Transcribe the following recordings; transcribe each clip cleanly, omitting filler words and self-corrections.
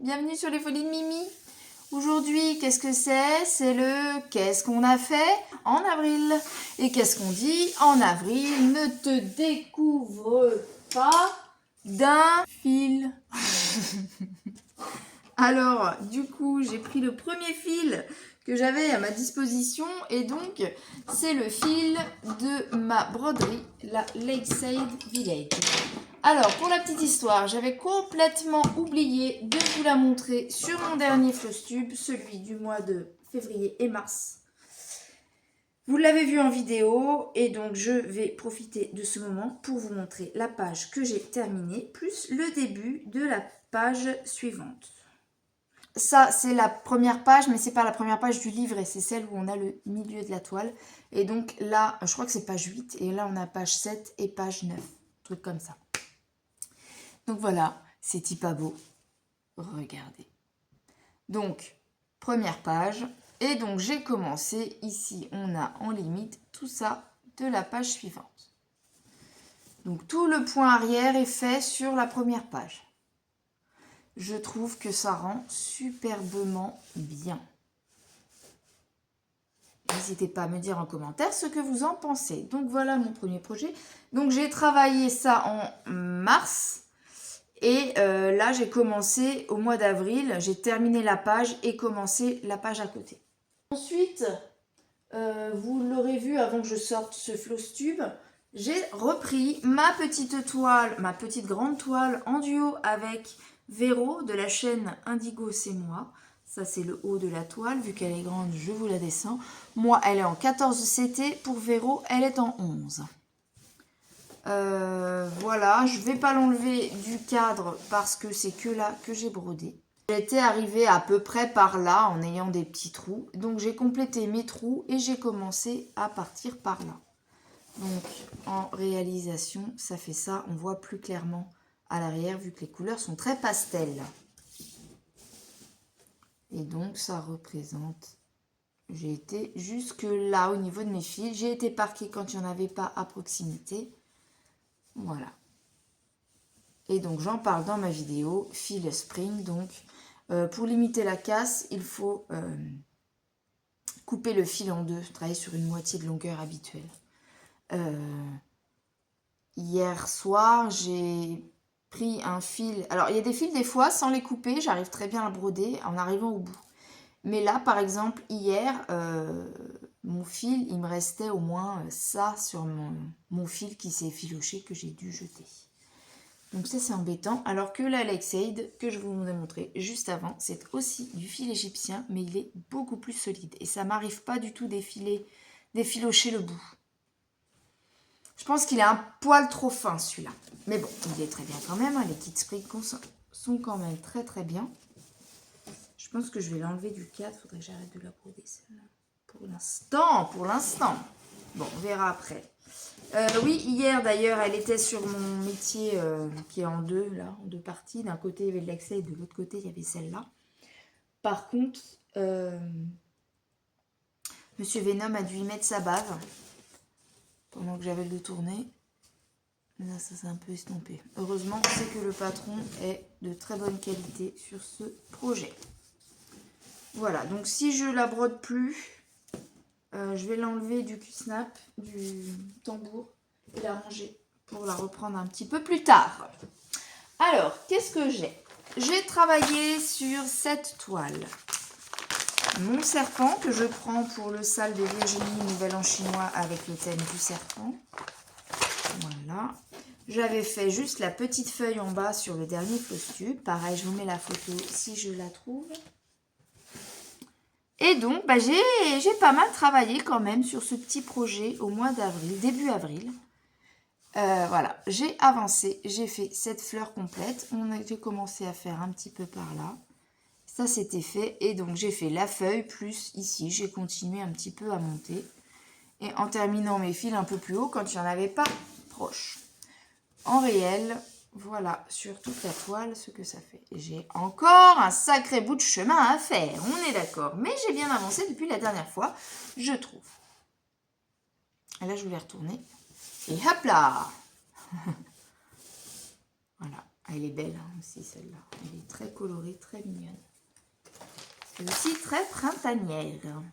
bienvenue sur les folies de Mimi. Aujourd'hui, qu'est-ce que c'est? C'est le qu'est-ce qu'on a fait en avril. Et qu'est-ce qu'on dit en avril? Ne te découvre pas d'un fil. Alors, du coup, j'ai pris le premier fil que j'avais à ma disposition et donc c'est le fil de ma broderie, la Lakeside Village. Alors, pour la petite histoire, j'avais complètement oublié de vous la montrer sur mon dernier Flosstube, celui du mois de février et mars. Vous l'avez vu en vidéo et donc je vais profiter de ce moment pour vous montrer la page que j'ai terminée, plus le début de la page suivante. Ça, c'est la première page, mais c'est pas la première page du livret, c'est celle où on a le milieu de la toile. Et donc là, je crois que c'est page 8, et là on a page 7 et page 9, truc comme ça. Donc voilà, c'est pas beau. Regardez. Donc, première page. Et donc, j'ai commencé. Ici, on a en limite tout ça de la page suivante. Donc, tout le point arrière est fait sur la première page. Je trouve que ça rend superbement bien. N'hésitez pas à me dire en commentaire ce que vous en pensez. Donc, voilà mon premier projet. Donc, j'ai travaillé ça en mars. Et là, j'ai commencé au mois d'avril, j'ai terminé la page et commencé la page à côté. Ensuite, vous l'aurez vu avant que je sorte ce Flosstube, j'ai repris ma petite toile, ma petite grande toile en duo avec Véro de la chaîne Indigo C'est Moi. Ça, c'est le haut de la toile. Vu qu'elle est grande, je vous la descends. Moi, elle est en 14 CT. Pour Véro, elle est en 11. Voilà, je vais pas l'enlever du cadre parce que c'est que là que j'ai brodé. J'étais arrivée à peu près par là en ayant des petits trous. Donc j'ai complété mes trous et j'ai commencé à partir par là. Donc en réalisation, ça fait ça. On voit plus clairement à l'arrière vu que les couleurs sont très pastel. Et donc ça représente... J'ai été jusque là au niveau de mes fils. J'ai été parquée quand il n'y en avait pas à proximité. Voilà. Et donc j'en parle dans ma vidéo, fil spring. Donc pour limiter la casse, il faut couper le fil en deux, travailler sur une moitié de longueur habituelle. Hier soir, j'ai pris un fil. Alors il y a des fils des fois, sans les couper, j'arrive très bien à broder en arrivant au bout. Mais là, par exemple, hier, mon fil, il me restait au moins ça sur mon fil qui s'est effiloché, que j'ai dû jeter. Donc ça, c'est embêtant. Alors que la Lakeside, que je vous ai montré juste avant, c'est aussi du fil égyptien, mais il est beaucoup plus solide. Et ça m'arrive pas du tout d'effilocher le bout. Je pense qu'il est un poil trop fin, celui-là. Mais bon, il est très bien quand même. Les kits spring sont quand même très très bien. Je pense que je vais l'enlever du cadre. Il faudrait que j'arrête de la broder, celle-là. Pour l'instant. Bon, on verra après. Oui, hier d'ailleurs, elle était sur mon métier qui est en deux, là, en deux parties. D'un côté, il y avait le Lakeside, et de l'autre côté, il y avait celle-là. Par contre, Monsieur Venom a dû y mettre sa bave pendant que j'avais le dos tourné. Là, ça s'est un peu estompé. Heureusement, c'est que le patron est de très bonne qualité sur ce projet. Voilà, donc si je la brode plus, je vais l'enlever du Q-snap, du tambour, et la ranger pour la reprendre un petit peu plus tard. Alors, qu'est-ce que j'ai? J'ai travaillé sur cette toile. Mon serpent que je prends pour le sale de Virginie, Nouvel An chinois avec le thème du serpent. Voilà. J'avais fait juste la petite feuille en bas sur le dernier Flosstube. Pareil, je vous mets la photo si je la trouve. Et donc, bah, j'ai pas mal travaillé quand même sur ce petit projet au mois d'avril, début avril. Voilà, j'ai avancé, j'ai fait cette fleur complète. J'ai commencé à faire un petit peu par là. Ça, c'était fait. Et donc, j'ai fait la feuille plus ici. J'ai continué un petit peu à monter. Et en terminant mes fils un peu plus haut quand il n'y en avait pas proche. En réel, voilà, sur toute la toile, ce que ça fait. J'ai encore un sacré bout de chemin à faire, on est d'accord. Mais j'ai bien avancé depuis la dernière fois, je trouve. Et là, je voulais retourner. Et hop là. Voilà. Ah, elle est belle hein, aussi celle-là. Elle est très colorée, très mignonne. Et aussi très printanière.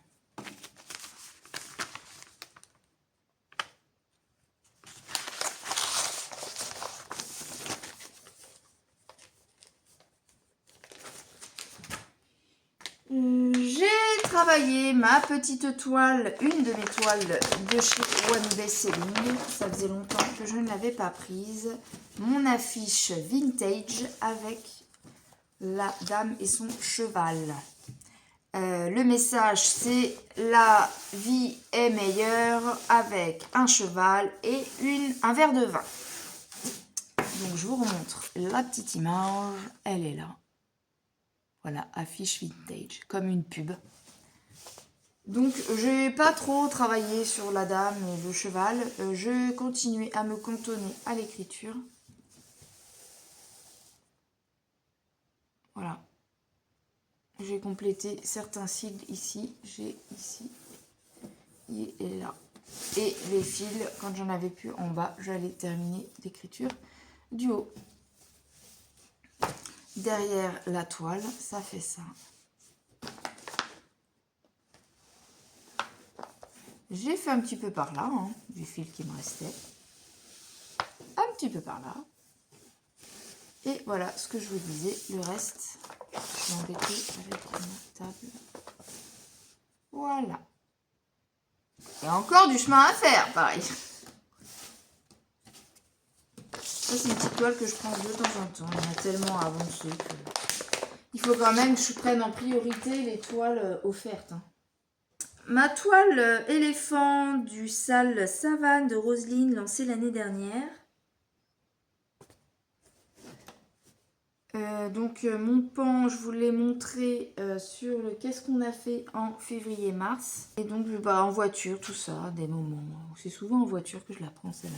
J'ai travaillé ma petite toile, une de mes toiles de chez One Best Selling. Ça faisait longtemps que je ne l'avais pas prise. Mon affiche vintage avec la dame et son cheval. Le message, c'est la vie est meilleure avec un cheval et un verre de vin. Donc, je vous remontre la petite image. Elle est là. Voilà, affiche vintage, comme une pub. Donc, j'ai pas trop travaillé sur la dame et le cheval. Je continuais à me cantonner à l'écriture. Voilà. J'ai complété certains cils ici. J'ai ici et là. Et les fils, quand j'en avais plus en bas, j'allais terminer l'écriture du haut. Derrière la toile, ça fait ça. J'ai fait un petit peu par là, hein, du fil qui me restait. Un petit peu par là. Et voilà ce que je vous disais. Le reste, je vais embêter avec une table. Voilà. Il y a encore du chemin à faire, pareil. Ça, c'est une petite toile que je prends de temps en temps. Il y a tellement avancé que... Il faut quand même que je prenne en priorité les toiles offertes. Hein. Ma toile éléphant du Sale Savane de Roselyne, lancée l'année dernière. Mon pan, je vous l'ai montré sur le qu'est-ce qu'on a fait en février-mars. Et donc, en voiture, tout ça, des moments. C'est souvent en voiture que je la prends, celle-là.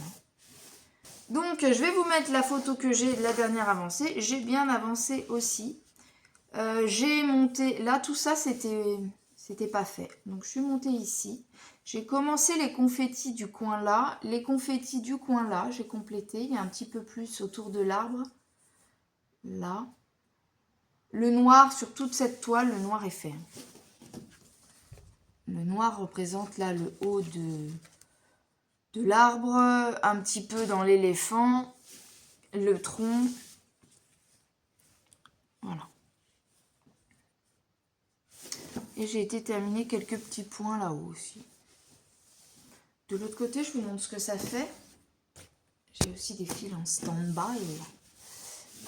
Donc, je vais vous mettre la photo que j'ai de la dernière avancée. J'ai bien avancé aussi. J'ai monté... Là, tout ça, c'était pas fait. Donc, je suis montée ici. J'ai commencé les confettis du coin là. Les confettis du coin là, j'ai complété. Il y a un petit peu plus autour de l'arbre. Là. Le noir, sur toute cette toile, le noir est fait. Le noir représente là le haut de l'arbre, un petit peu dans l'éléphant, le tronc. Voilà. Et j'ai été terminer quelques petits points là-haut aussi. De l'autre côté, je vous montre ce que ça fait. J'ai aussi des fils en stand-by.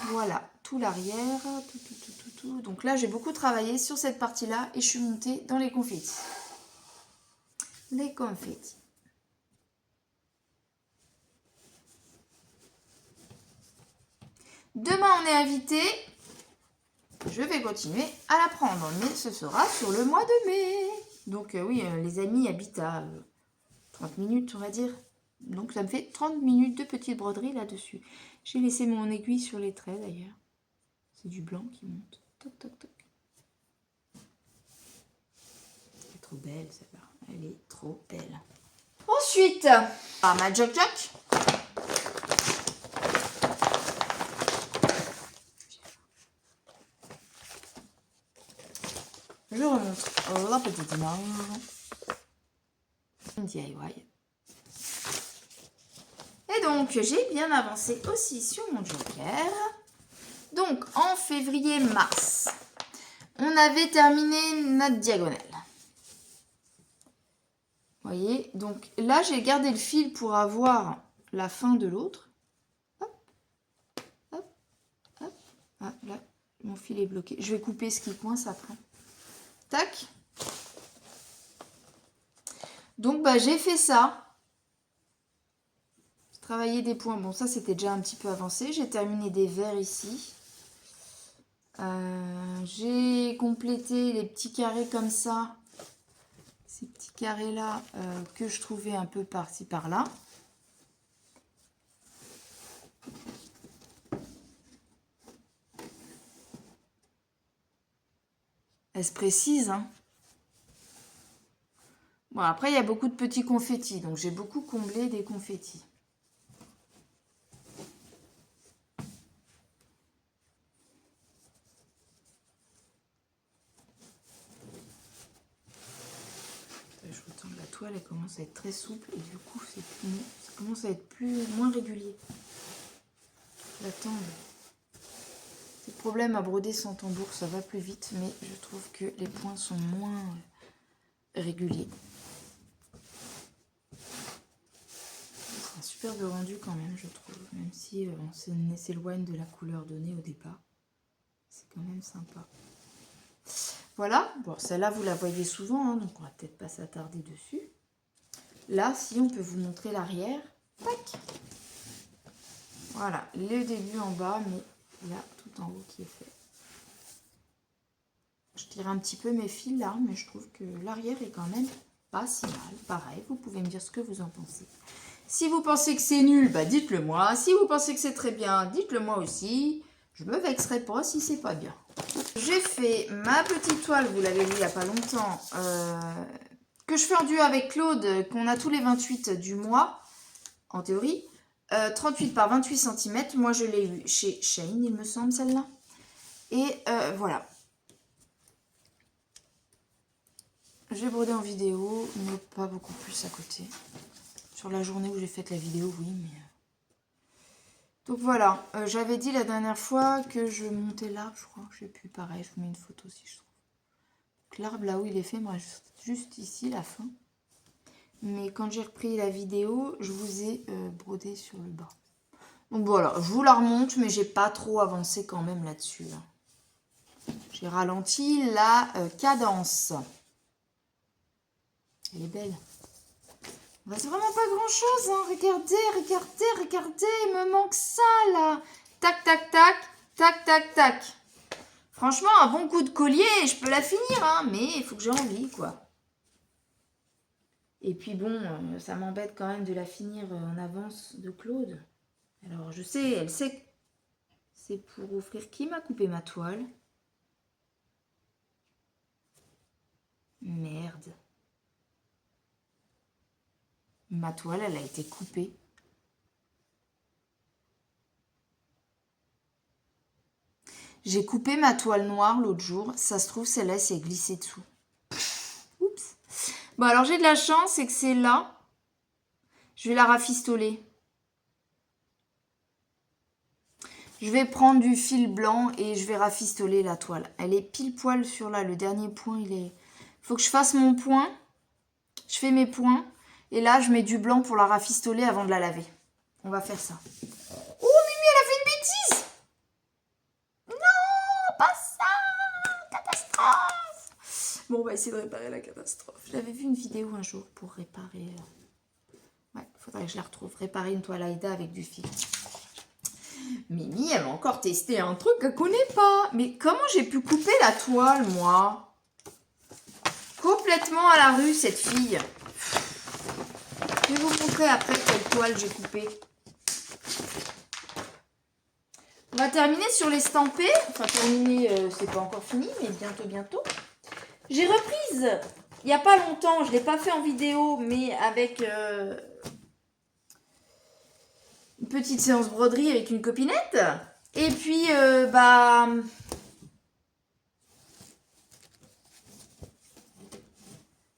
Voilà, tout l'arrière, tout. Donc là, j'ai beaucoup travaillé sur cette partie-là et je suis montée dans les confettis. Les confettis. Demain, on est invité. Je vais continuer à la prendre, mais ce sera sur le mois de mai. Donc oui, les amis habitent à 30 minutes, on va dire. Donc ça me fait 30 minutes de petite broderie là-dessus. J'ai laissé mon aiguille sur les traits d'ailleurs. C'est du blanc qui monte. Toc, toc, toc. Elle est trop belle celle-là. Elle est trop belle. Ensuite, ma joc-joc. Je remonte la petite image. DIY. Et donc, j'ai bien avancé aussi sur mon joker. Donc, en février-mars, on avait terminé notre diagonale. Vous voyez, donc là, j'ai gardé le fil pour avoir la fin de l'autre. Hop, hop, hop. Ah, là, mon fil est bloqué. Je vais couper ce qui coince après. Tac. Donc, j'ai fait ça. J'ai travaillé des points. Bon, ça, c'était déjà un petit peu avancé. J'ai terminé des verres ici. J'ai complété les petits carrés comme ça. Ces petits carrés-là que je trouvais un peu par-ci, par-là. Elle se précise, hein. Bon, après, il y a beaucoup de petits confettis. Donc, j'ai beaucoup comblé des confettis. La toile, elle commence à être très souple et du coup, ça commence à être moins régulier. La tendre. C'est le problème à broder sans tambour, ça va plus vite, mais je trouve que les points sont moins réguliers. C'est un superbe rendu quand même, je trouve, même si on s'éloigne de la couleur donnée au départ. C'est quand même sympa. Voilà, bon, celle-là, vous la voyez souvent, hein, donc on va peut-être pas s'attarder dessus. Là, si on peut vous montrer l'arrière. Tac. Voilà, le début en bas, mais là, tout en haut qui est fait. Je tire un petit peu mes fils là, mais je trouve que l'arrière est quand même pas si mal. Pareil, vous pouvez me dire ce que vous en pensez. Si vous pensez que c'est nul, bah dites-le moi. Si vous pensez que c'est très bien, dites-le moi aussi. Je me vexerai pas si c'est pas bien. J'ai fait ma petite toile, vous l'avez vu il n'y a pas longtemps, que je fais en duo avec Claude, qu'on a tous les 28 du mois, en théorie. 38 par 28 cm. Moi, je l'ai eu chez Shane, il me semble, celle-là. Et voilà. J'ai brodé en vidéo, mais pas beaucoup plus à côté. Sur la journée où j'ai fait la vidéo, oui, mais... Donc voilà, j'avais dit la dernière fois que je montais l'arbre, je crois. Je sais plus, pareil, je vous mets une photo si je trouve. Donc l'arbre, là où il est fait, moi, juste ici, la fin. Mais quand j'ai repris la vidéo, je vous ai brodé sur le bas. Donc voilà, je vous la remonte, mais j'ai pas trop avancé quand même là-dessus. J'ai ralenti la cadence. Elle est belle. Bah, c'est vraiment pas grand chose, hein. Regardez, il me manque ça là. Tac, tac, tac, tac, tac, tac. Franchement, un bon coup de collier, je peux la finir, hein, mais il faut que j'ai envie, quoi. Et puis bon, ça m'embête quand même de la finir en avance de Claude. Alors je sais, elle sait que c'est pour offrir qui m'a coupé ma toile. Merde. Ma toile, elle a été coupée. J'ai coupé ma toile noire l'autre jour. Ça se trouve, celle-là, s'est glissée dessous. Oups. Bon, alors j'ai de la chance, c'est que c'est là. Je vais la rafistoler. Je vais prendre du fil blanc et je vais rafistoler la toile. Elle est pile poil sur là. Le dernier point, il est... Il faut que je fasse mon point. Je fais mes points. Et là, je mets du blanc pour la rafistoler avant de la laver. On va faire ça. Oh, Mimi, elle a fait une bêtise! Non, pas ça! Catastrophe! Bon, on va essayer de réparer la catastrophe. J'avais vu une vidéo un jour pour réparer... Ouais, il faudrait que je la retrouve. Réparer une toile Aïda avec du fil. Mimi, elle va encore tester un truc qu'elle connaît pas. Mais comment j'ai pu couper la toile, moi? Complètement à la rue, cette fille. Je vais vous montrer après quelle toile j'ai coupée. On va terminer sur l'estampé. Enfin, terminer, c'est pas encore fini, mais bientôt. J'ai reprise, il n'y a pas longtemps, je ne l'ai pas fait en vidéo, mais avec une petite séance broderie avec une copinette. Et puis,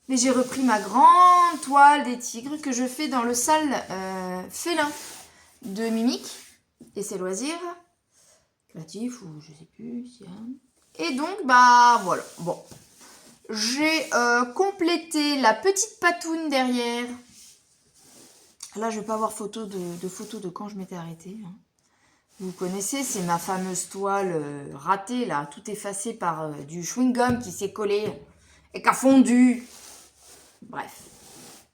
mais j'ai repris ma grande toile des tigres que je fais dans le sale félin de Mimic et ses loisirs créatifs ou je sais plus. Et donc, voilà. Bon, j'ai complété la petite patoune derrière. Là, je vais pas avoir photo de quand je m'étais arrêtée. Hein. Vous connaissez, c'est ma fameuse toile ratée, là, tout effacée par du chewing-gum qui s'est collé et qui a fondu. Bref,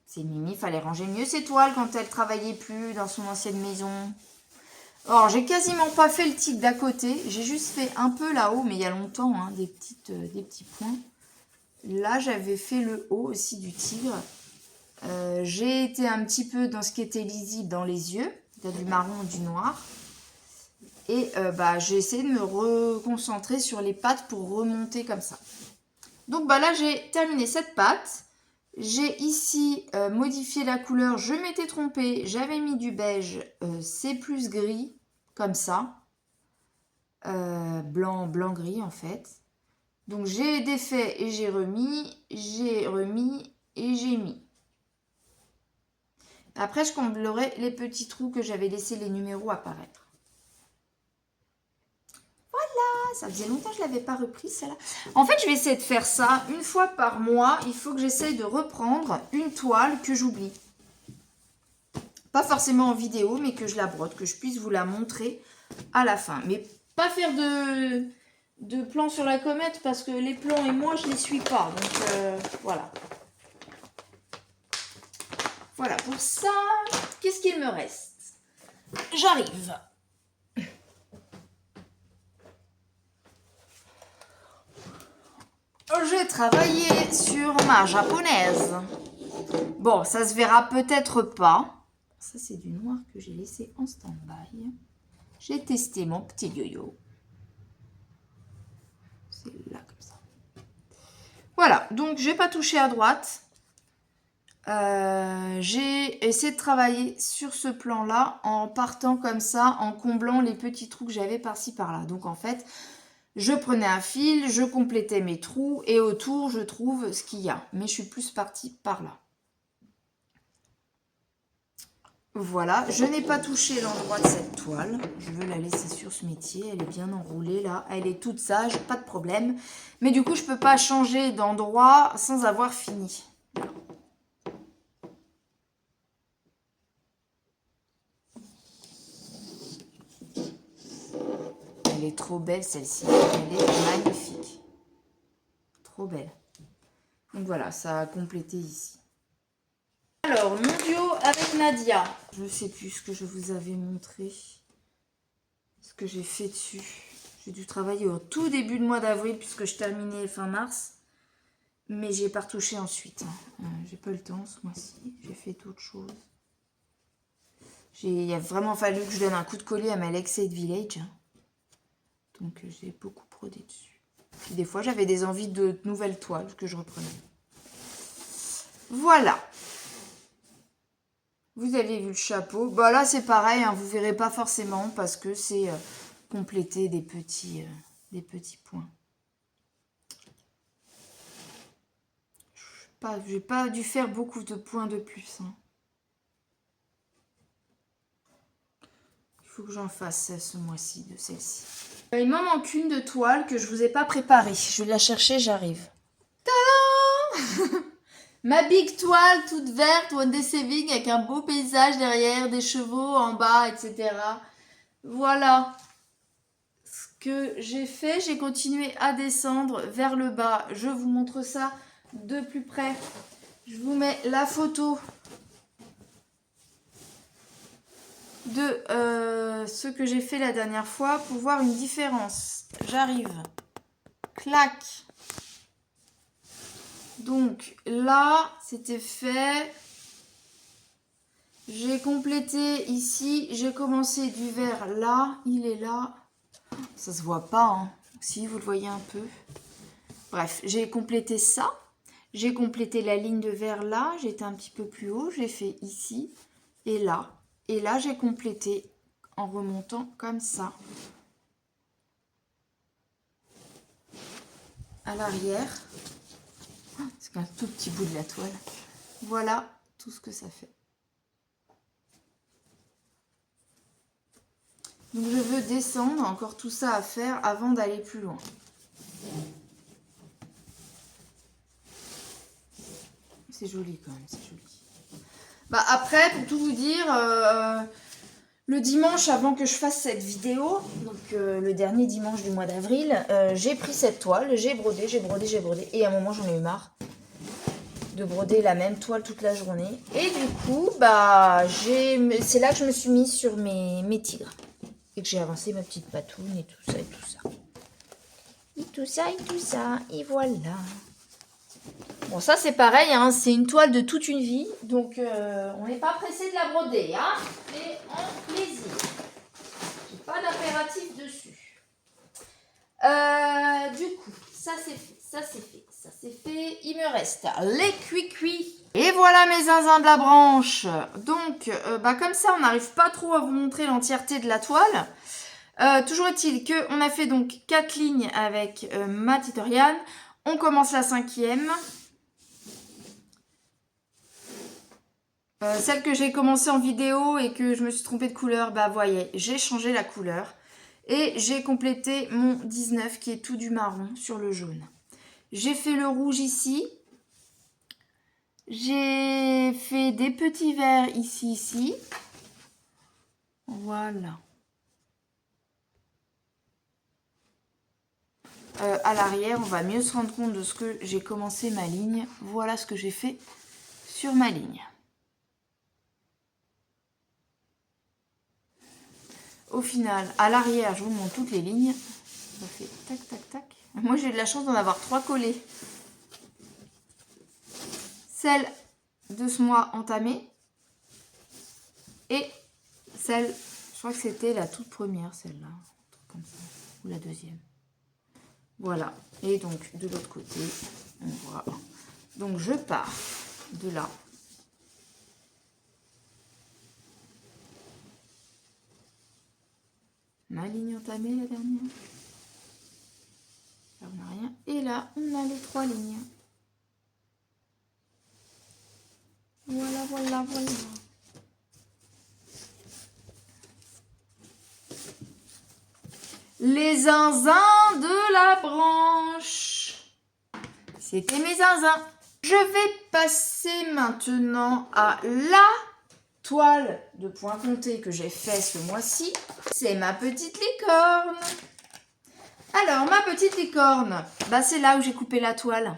c'est Mimi, fallait ranger mieux ses toiles quand elle travaillait plus dans son ancienne maison. Alors, j'ai quasiment pas fait le tigre d'à côté, j'ai juste fait un peu là-haut, mais il y a longtemps, hein, des petits points. Là, j'avais fait le haut aussi du tigre. J'ai été un petit peu dans ce qui était lisible dans les yeux, il y a du marron et du noir. Et j'ai essayé de me reconcentrer sur les pattes pour remonter comme ça. Donc là, j'ai terminé cette patte. J'ai ici modifié la couleur, je m'étais trompée, j'avais mis du beige, c'est plus gris, comme ça. Blanc, en fait. Donc j'ai défait et j'ai remis et j'ai mis. Après, je comblerai les petits trous que j'avais laissé les numéros apparaître. Voilà, ça faisait longtemps que je ne l'avais pas repris, celle-là. En fait, je vais essayer de faire ça une fois par mois. Il faut que j'essaye de reprendre une toile que j'oublie. Pas forcément en vidéo, mais que je la brode, que je puisse vous la montrer à la fin. Mais pas faire de plans sur la comète, parce que les plans et moi, je ne les suis pas. Donc, voilà. Voilà, pour ça, qu'est-ce qu'il me reste? J'arrive. J'ai travaillé sur ma japonaise. Bon, ça se verra peut-être pas. Ça, c'est du noir que j'ai laissé en stand-by. J'ai testé mon petit yo-yo. C'est là, comme ça. Voilà, donc j'ai pas touché à droite. J'ai essayé de travailler sur ce plan-là en partant comme ça, en comblant les petits trous que j'avais par-ci par-là. Donc en fait, je prenais un fil, je complétais mes trous et autour, je trouve ce qu'il y a. Mais je suis plus partie par là. Voilà, je n'ai pas touché l'endroit de cette toile. Je veux la laisser sur ce métier. Elle est bien enroulée là. Elle est toute sage, pas de problème. Mais du coup, je ne peux pas changer d'endroit sans avoir fini. Voilà. Elle est trop belle celle-ci. Elle est magnifique. Trop belle. Donc voilà, ça a complété ici. Alors, mon duo avec Nadia. Je ne sais plus ce que je vous avais montré. Ce que j'ai fait dessus. J'ai dû travailler au tout début de mois d'avril puisque je terminais fin mars. Mais j'ai pas retouché ensuite. J'ai pas eu le temps ce mois-ci. J'ai fait d'autres choses. Il a vraiment fallu que je donne un coup de collier à ma Lakeside Village. Donc j'ai beaucoup brodé dessus. Puis des fois j'avais des envies de nouvelles toiles que je reprenais. Voilà. Vous avez vu le chapeau. Bah là c'est pareil, hein, vous verrez pas forcément parce que c'est compléter des petits points. J'ai pas dû faire beaucoup de points de plus. Hein. Il faut que j'en fasse ce mois-ci de celle-ci. Il m'en manque une de toile que je vous ai pas préparée. Je vais la chercher, j'arrive. Tadam! Ma big toile toute verte, One Day Saving, avec un beau paysage derrière, des chevaux en bas, etc. Voilà ce que j'ai fait. J'ai continué à descendre vers le bas. Je vous montre ça de plus près. Je vous mets la photo de ce que j'ai fait la dernière fois pour voir une différence. J'arrive. Clac. Donc là, c'était fait. J'ai complété ici. J'ai commencé du vert là. Il est là. Ça se voit pas, hein. Si, vous le voyez un peu. Bref, j'ai complété ça. J'ai complété la ligne de vert là. J'étais un petit peu plus haut. J'ai fait ici et là. Et là, j'ai complété en remontant comme ça. À l'arrière. C'est qu'un tout petit bout de la toile. Voilà tout ce que ça fait. Donc je veux descendre, encore tout ça à faire avant d'aller plus loin. C'est joli quand même, c'est joli. Bah après, pour tout vous dire, le dimanche avant que je fasse cette vidéo, donc le dernier dimanche du mois d'avril, j'ai pris cette toile, j'ai brodé, et à un moment j'en ai eu marre de broder la même toile toute la journée. Et du coup, bah c'est là que je me suis mise sur mes tigres. Et que j'ai avancé ma petite patoune et tout ça et tout ça. Et tout ça et tout ça. Et voilà. Bon, ça c'est pareil, hein, c'est une toile de toute une vie. Donc on n'est pas pressé de la broder. Hein, c'est en plaisir. J'ai pas d'impératif dessus. Du coup, ça c'est fait, ça c'est fait, ça c'est fait. Il me reste les cuits. Et voilà mes zinzins de la branche. Donc, bah, comme ça, on n'arrive pas trop à vous montrer l'entièreté de la toile. Toujours est-il qu'on a fait donc 4 lignes avec ma Titoriane. On commence la 5e. Celle que j'ai commencé en vidéo et que je me suis trompée de couleur, bah voyez, j'ai changé la couleur. Et j'ai complété mon 19 qui est tout du marron sur le jaune. J'ai fait le rouge ici. J'ai fait des petits verts ici. Voilà. À l'arrière, on va mieux se rendre compte de ce que j'ai commencé ma ligne. Voilà ce que j'ai fait sur ma ligne. Au final, à l'arrière, je vous montre toutes les lignes. Ça fait tac, tac, tac. Moi, j'ai de la chance d'en avoir 3 collées. Celle de ce mois entamée. Et celle, je crois que c'était la toute première, celle-là. Un truc comme ça. Ou la deuxième. Voilà. Et donc, de l'autre côté, on voit. Donc, je pars de là. Ma ligne entamée, la dernière. Là, on n'a rien. Et là, on a les 3 lignes. Voilà, voilà, voilà. Les zinzins de la branche. C'était mes zinzins. Je vais passer maintenant à la toile de point compté que j'ai fait ce mois-ci. C'est ma petite licorne. Alors, ma petite licorne, bah, c'est là où j'ai coupé la toile.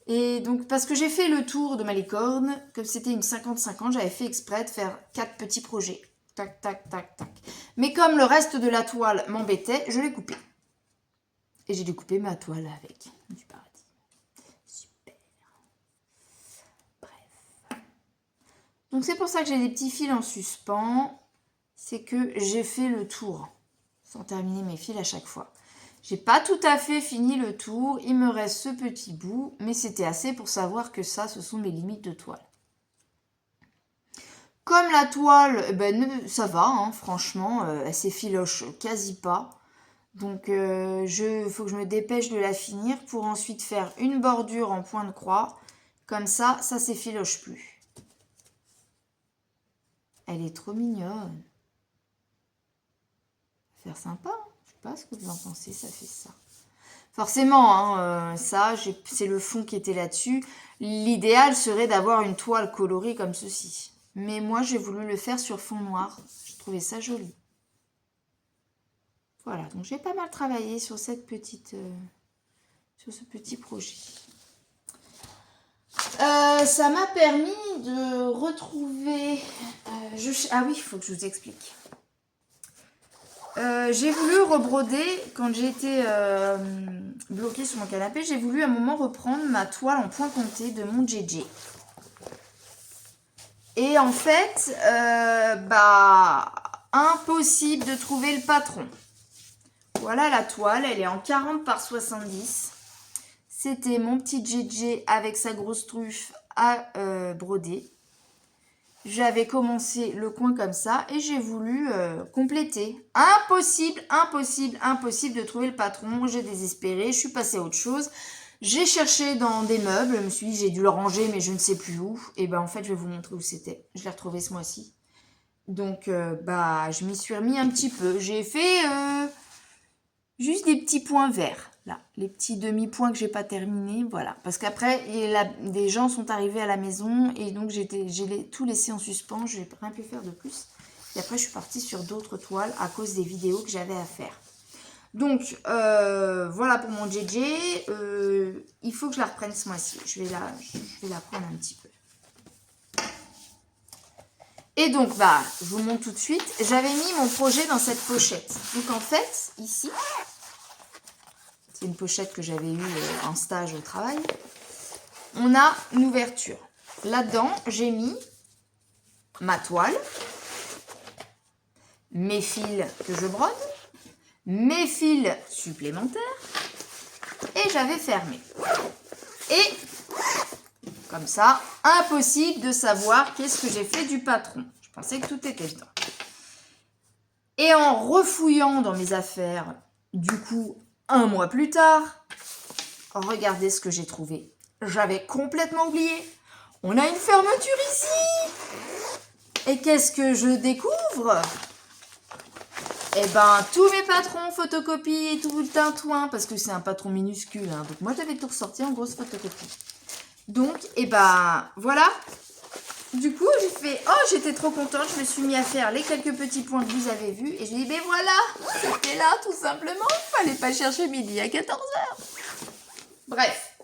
Et donc, parce que j'ai fait le tour de ma licorne, comme c'était une 50-50, j'avais fait exprès de faire 4 petits projets. Tac, tac, tac, tac. Mais comme le reste de la toile m'embêtait, je l'ai coupé. Et j'ai découpé ma toile avec du paradis. Super. Bref. Donc, c'est pour ça que j'ai des petits fils en suspens. C'est que j'ai fait le tour, sans terminer mes fils à chaque fois. J'ai pas tout à fait fini le tour, il me reste ce petit bout, mais c'était assez pour savoir que ça, ce sont mes limites de toile. Comme la toile, ben, ça va, hein, franchement, elle s'effiloche quasi pas. Donc, faut que je me dépêche de la finir pour ensuite faire une bordure en point de croix. Comme ça s'effiloche plus. Elle est trop mignonne. Faire sympa, hein. Je sais pas ce que vous en pensez, ça fait ça. Forcément, hein, ça, c'est le fond qui était là-dessus. L'idéal serait d'avoir une toile colorée comme ceci. Mais moi, j'ai voulu le faire sur fond noir. Je trouvais ça joli. Voilà, donc j'ai pas mal travaillé sur cette petite, sur ce petit projet. Ça m'a permis de retrouver... ah oui, il faut que je vous explique. J'ai voulu rebroder, quand j'ai été bloquée sur mon canapé, j'ai voulu à un moment reprendre ma toile en point compté de mon JJ. Et en fait, impossible de trouver le patron. Voilà la toile, elle est en 40 par 70. C'était mon petit JJ avec sa grosse truffe à broder. J'avais commencé le coin comme ça et j'ai voulu compléter. Impossible, impossible, impossible de trouver le patron. J'ai désespéré, je suis passée à autre chose. J'ai cherché dans des meubles, je me suis dit j'ai dû le ranger mais je ne sais plus où. Et ben en fait je vais vous montrer où c'était. Je l'ai retrouvé ce mois-ci. Donc je m'y suis remis un petit peu. J'ai fait juste des petits points verts. Là, les petits demi-points que j'ai pas terminés, voilà. Parce qu'après, des gens sont arrivés à la maison et donc j'ai tout laissé en suspens, je n'ai rien pu faire de plus. Et après, je suis partie sur d'autres toiles à cause des vidéos que j'avais à faire. Donc, voilà pour mon JJ. Il faut que je la reprenne ce mois-ci. Je vais la prendre un petit peu. Et donc, je vous montre tout de suite. J'avais mis mon projet dans cette pochette. Donc, en fait, ici... C'est une pochette que j'avais eue en stage au travail. On a une ouverture. Là-dedans, j'ai mis ma toile, mes fils que je brode, mes fils supplémentaires et j'avais fermé. Et comme ça, impossible de savoir qu'est-ce que j'ai fait du patron. Je pensais que tout était dedans. Et en refouillant dans mes affaires, du coup, un mois plus tard, regardez ce que j'ai trouvé. J'avais complètement oublié. On a une fermeture ici. Et qu'est-ce que je découvre? Eh ben, tous mes patrons photocopient et tout le tintouin, parce que c'est un patron minuscule, hein. Donc moi, j'avais tout ressorti en grosse photocopie. Donc, eh ben, voilà. Du coup, j'ai fait, oh, j'étais trop contente, je me suis mis à faire les quelques petits points que vous avez vus, et j'ai dit, ben voilà, c'était là, tout simplement, il fallait pas chercher midi à 14h. Bref,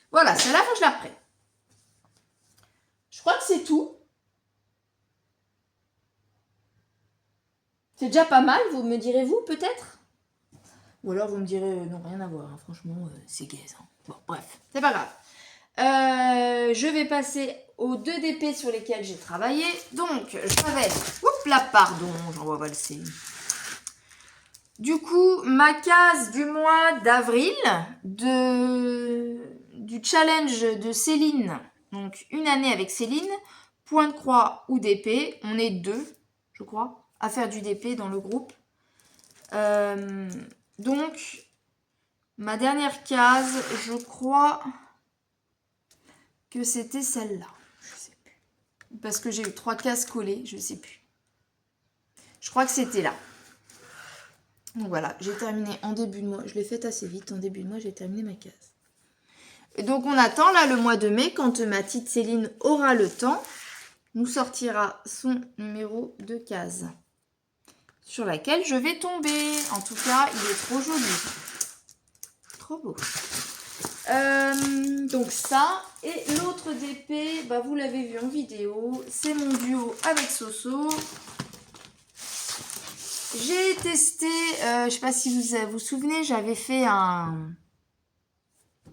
voilà, celle-là, faut que je la reprenne. Je crois que c'est tout. C'est déjà pas mal, vous me direz-vous, peut-être? Ou alors vous me direz, non, rien à voir, hein. Franchement, c'est gaze. Hein. Bon, bref, c'est pas grave. Je vais passer aux 2 DP sur lesquels j'ai travaillé. Donc, je vais... Oups là, pardon, j'envoie valser. Du coup, ma case du mois d'avril du challenge de Céline. Donc, une année avec Céline. Point de croix ou DP. On est 2, je crois, à faire du DP dans le groupe. Donc, ma dernière case, je crois que c'était celle-là. Je sais plus. Parce que j'ai eu 3 cases collées, je sais plus. Je crois que c'était là. Donc voilà, j'ai terminé en début de mois. Je l'ai faite assez vite. En début de mois, j'ai terminé ma case. Et donc, on attend là le mois de mai, quand ma petite Céline aura le temps, nous sortira son numéro de case sur laquelle je vais tomber. En tout cas, il est trop joli. Trop beau. Donc ça, et l'autre DP, bah vous l'avez vu en vidéo, c'est mon duo avec Soso. J'ai testé, je sais pas si vous vous souvenez, j'avais fait un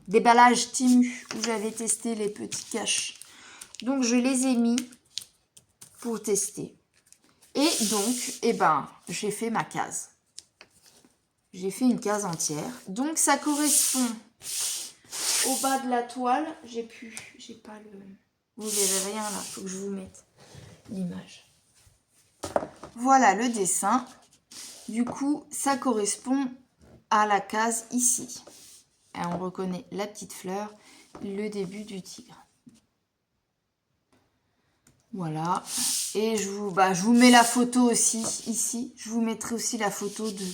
déballage Temu où j'avais testé les petits caches. Donc je les ai mis pour tester. Et donc, eh ben, j'ai fait ma case. J'ai fait une case entière. Donc ça correspond au bas de la toile. J'ai pas le... Vous verrez rien là, faut que je vous mette l'image. Voilà le dessin. Du coup, ça correspond à la case ici. Et on reconnaît la petite fleur, le début du tigre. Voilà. Et je vous mets la photo aussi ici. Je vous mettrai aussi la photo de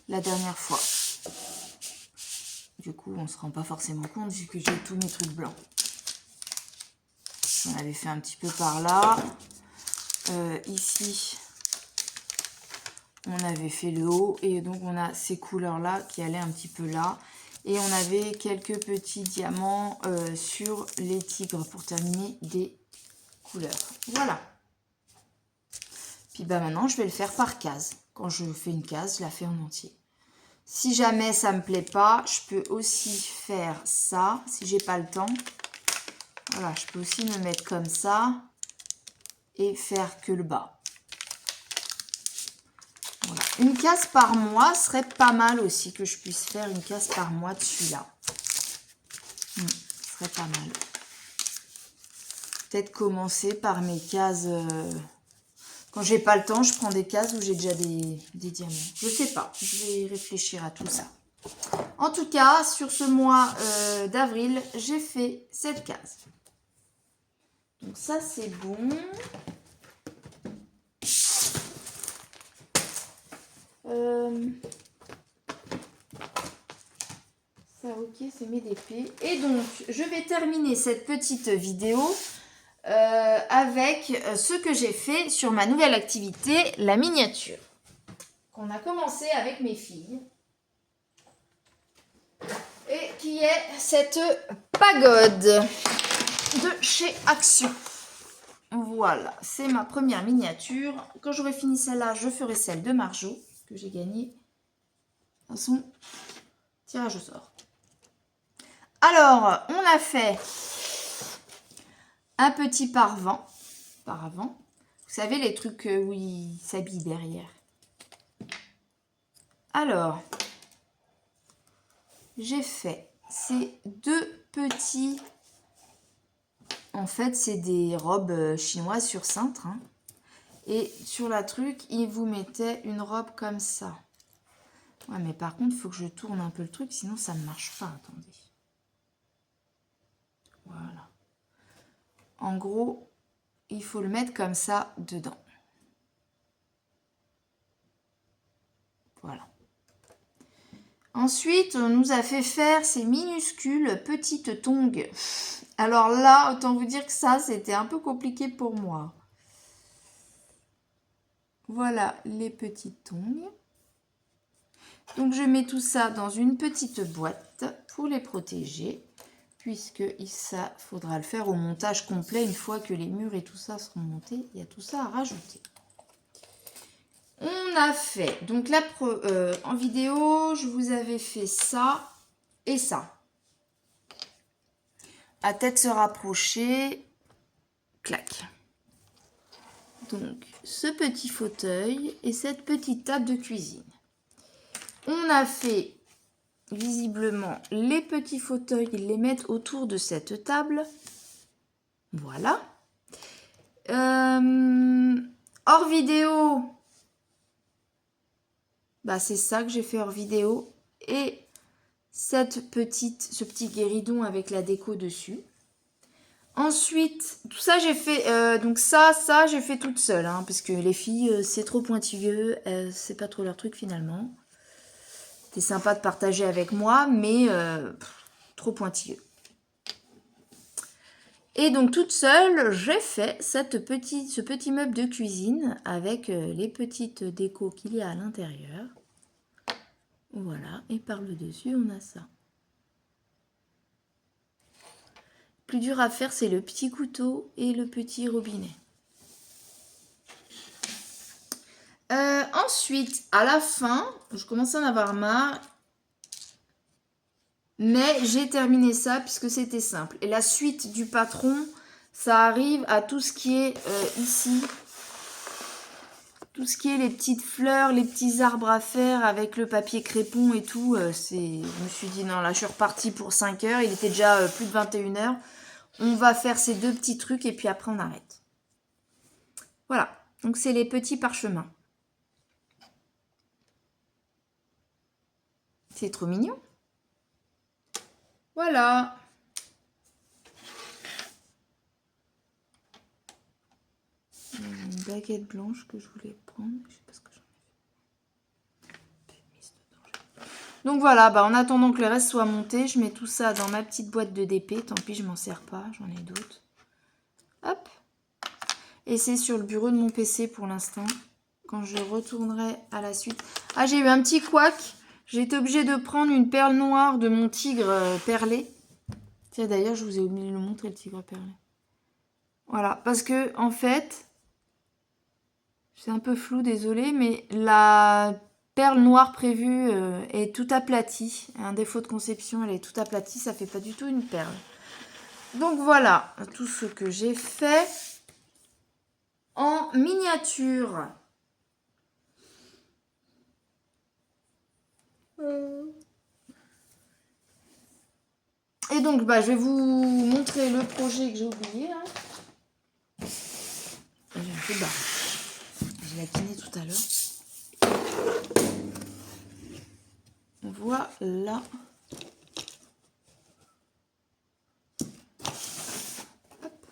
la dernière fois. Du coup, on ne se rend pas forcément compte vu que j'ai tous mes trucs blancs. J'en avais fait un petit peu par là. Ici, on avait fait le haut. Et donc, on a ces couleurs-là qui allaient un petit peu là. Et on avait quelques petits diamants sur les tigres pour terminer des couleurs. Voilà. Puis bah maintenant, je vais le faire par case. Quand je fais une case, je la fais en entier. Si jamais ça me plaît pas, je peux aussi faire ça. Si j'ai pas le temps, voilà, je peux aussi me mettre comme ça et faire que le bas. Voilà. Une case par mois serait pas mal aussi, que je puisse faire une case par mois de celui-là. Ce serait pas mal. Peut-être commencer par mes cases. Quand j'ai pas le temps, je prends des cases où j'ai déjà des diamants. Je sais pas, je vais réfléchir à tout ça. En tout cas, sur ce mois d'avril, j'ai fait cette case. Donc ça, c'est bon. Ça, ok, c'est mes DP. Et donc, je vais terminer cette petite vidéo avec ce que j'ai fait sur ma nouvelle activité, la miniature. Qu'on a commencé avec mes filles. Et qui est cette pagode de chez Action. Voilà, c'est ma première miniature. Quand j'aurai fini celle-là, je ferai celle de Marjo, que j'ai gagnée dans son tirage au sort. Alors, on a fait un petit paravent. Vous savez, les trucs où il s'habille derrière. Alors, j'ai fait ces 2 petits... En fait, c'est des robes chinoises sur cintre. Hein. Et sur la truc, il vous mettait une robe comme ça. Ouais, mais par contre, il faut que je tourne un peu le truc, sinon ça ne marche pas. Attendez. Voilà. En gros, il faut le mettre comme ça dedans. Voilà. Ensuite, on nous a fait faire ces minuscules petites tongs. Alors là, autant vous dire que ça, c'était un peu compliqué pour moi. Voilà les petites tongs. Donc, je mets tout ça dans une petite boîte pour les protéger, puisque ça faudra le faire au montage complet une fois que les murs et tout ça seront montés. Il y a tout ça à rajouter. On a fait, donc là, en vidéo, je vous avais fait ça et ça. À tête se rapprocher, clac. Donc, ce petit fauteuil et cette petite table de cuisine. On a fait visiblement les petits fauteuils, les mettre autour de cette table. Voilà. Hors vidéo, bah c'est ça que j'ai fait hors vidéo. Et ce petit guéridon avec la déco dessus. Ensuite, tout ça j'ai fait, donc ça j'ai fait toute seule, hein, parce que les filles, c'est trop pointilleux, c'est pas trop leur truc finalement. C'était sympa de partager avec moi, mais trop pointilleux. Et donc toute seule, j'ai fait ce petit meuble de cuisine avec les petites décos qu'il y a à l'intérieur. Voilà, et par le dessus, on a ça. Plus dur à faire, c'est le petit couteau et le petit robinet. Ensuite, à la fin, je commençais à en avoir marre. Mais j'ai terminé ça puisque c'était simple. Et la suite du patron, ça arrive à tout ce qui est ici. Tout ce qui est les petites fleurs, les petits arbres à faire avec le papier crépon et tout. Je me suis dit non, là je suis repartie pour 5 heures. Il était déjà plus de 21 heures. On va faire ces deux petits trucs et puis après on arrête. Voilà, donc c'est les petits parchemins. C'est trop mignon. Voilà. Une baguette blanche que je voulais prendre. Je sais pas ce que j'en ai fait. Donc voilà, bah en attendant que le reste soit monté, je mets tout ça dans ma petite boîte de DP. Tant pis, je m'en sers pas, j'en ai d'autres. Hop. Et c'est sur le bureau de mon PC pour l'instant. Quand je retournerai à la suite. Ah, j'ai eu un petit couac. J'ai été obligée de prendre une perle noire de mon tigre perlé. Tiens, d'ailleurs, je vous ai oublié de le montrer, le tigre perlé. Voilà, parce que, en fait, c'est un peu flou, désolé, mais la perle noire prévue est tout aplatie. Un défaut de conception, elle est tout aplatie, ça fait pas du tout une perle. Donc voilà, tout ce que j'ai fait en miniature. Et donc, bah, je vais vous montrer le projet que j'ai oublié. Hein. J'ai un peu barre. J'ai laquiné tout à l'heure. Voilà. Hop.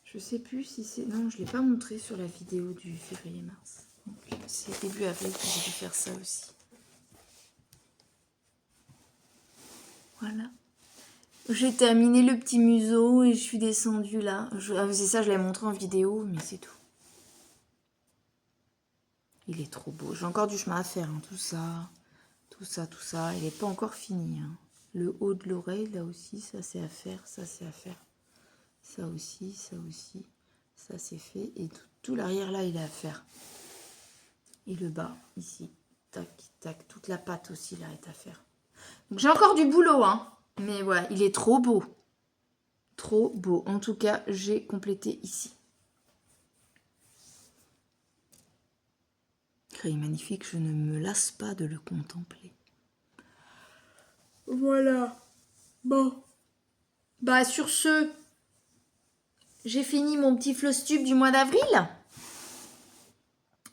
Je sais plus si c'est... Non, je ne l'ai pas montré sur la vidéo du février-mars. C'est début avril que j'ai dû faire ça aussi. Voilà. J'ai terminé le petit museau et je suis descendue là. C'est ça, je l'ai montré en vidéo, mais c'est tout. Il est trop beau. J'ai encore du chemin à faire, hein. Tout ça. Il n'est pas encore fini. Hein. Le haut de l'oreille, là aussi, ça c'est à faire, ça c'est à faire. Ça aussi. Ça c'est fait. Et tout l'arrière là, il est à faire. Et le bas, ici. Tac, tac. Toute la patte aussi, là, est à faire. Donc j'ai encore du boulot, hein. Mais voilà, il est trop beau. Trop beau. En tout cas, j'ai complété ici. Il est magnifique, je ne me lasse pas de le contempler. Voilà. Bon. Bah sur ce, j'ai fini mon petit floss tube du mois d'avril.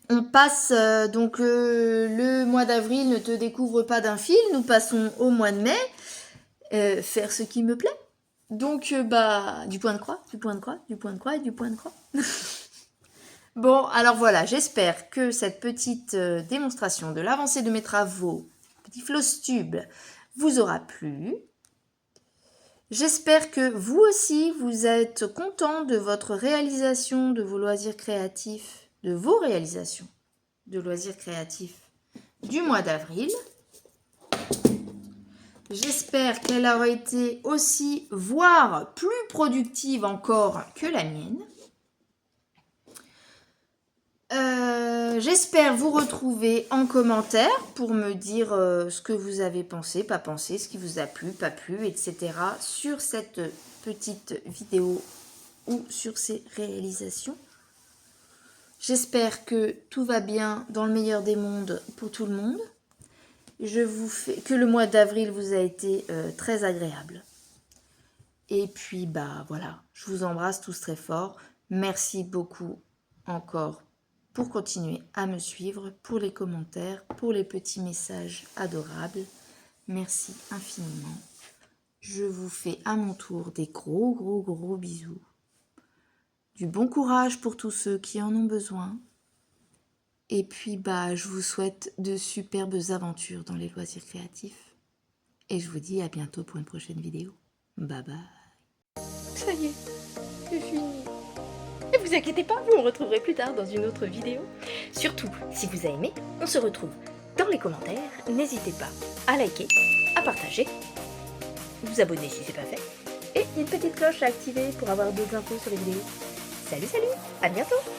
On passe donc le mois d'avril ne te découvre pas d'un fil. Nous passons au mois de mai. Faire ce qui me plaît. Donc, du point de croix, du point de croix, du point de croix et du point de croix. Bon, alors voilà, j'espère que cette petite démonstration de l'avancée de mes travaux, petit floss-tube, vous aura plu. J'espère que vous aussi, vous êtes content de votre réalisation de vos loisirs créatifs, de vos réalisations de loisirs créatifs du mois d'avril. J'espère qu'elle aura été aussi, voire plus productive encore que la mienne. J'espère vous retrouver en commentaire pour me dire ce que vous avez pensé, pas pensé, ce qui vous a plu, pas plu, etc. sur cette petite vidéo ou sur ces réalisations. J'espère que tout va bien dans le meilleur des mondes pour tout le monde. Que le mois d'avril vous a été très agréable. Et puis, voilà, je vous embrasse tous très fort. Merci beaucoup encore pour continuer à me suivre, pour les commentaires, pour les petits messages adorables. Merci infiniment. Je vous fais à mon tour des gros bisous. Du bon courage pour tous ceux qui en ont besoin. Et puis, je vous souhaite de superbes aventures dans les loisirs créatifs. Et je vous dis à bientôt pour une prochaine vidéo. Bye bye. Ça y est, c'est fini. Ne vous inquiétez pas, vous me retrouverez plus tard dans une autre vidéo. Surtout, si vous avez aimé, on se retrouve dans les commentaires. N'hésitez pas à liker, à partager, vous abonner si c'est pas fait. Et une petite cloche à activer pour avoir d'autres infos sur les vidéos. Salut, à bientôt!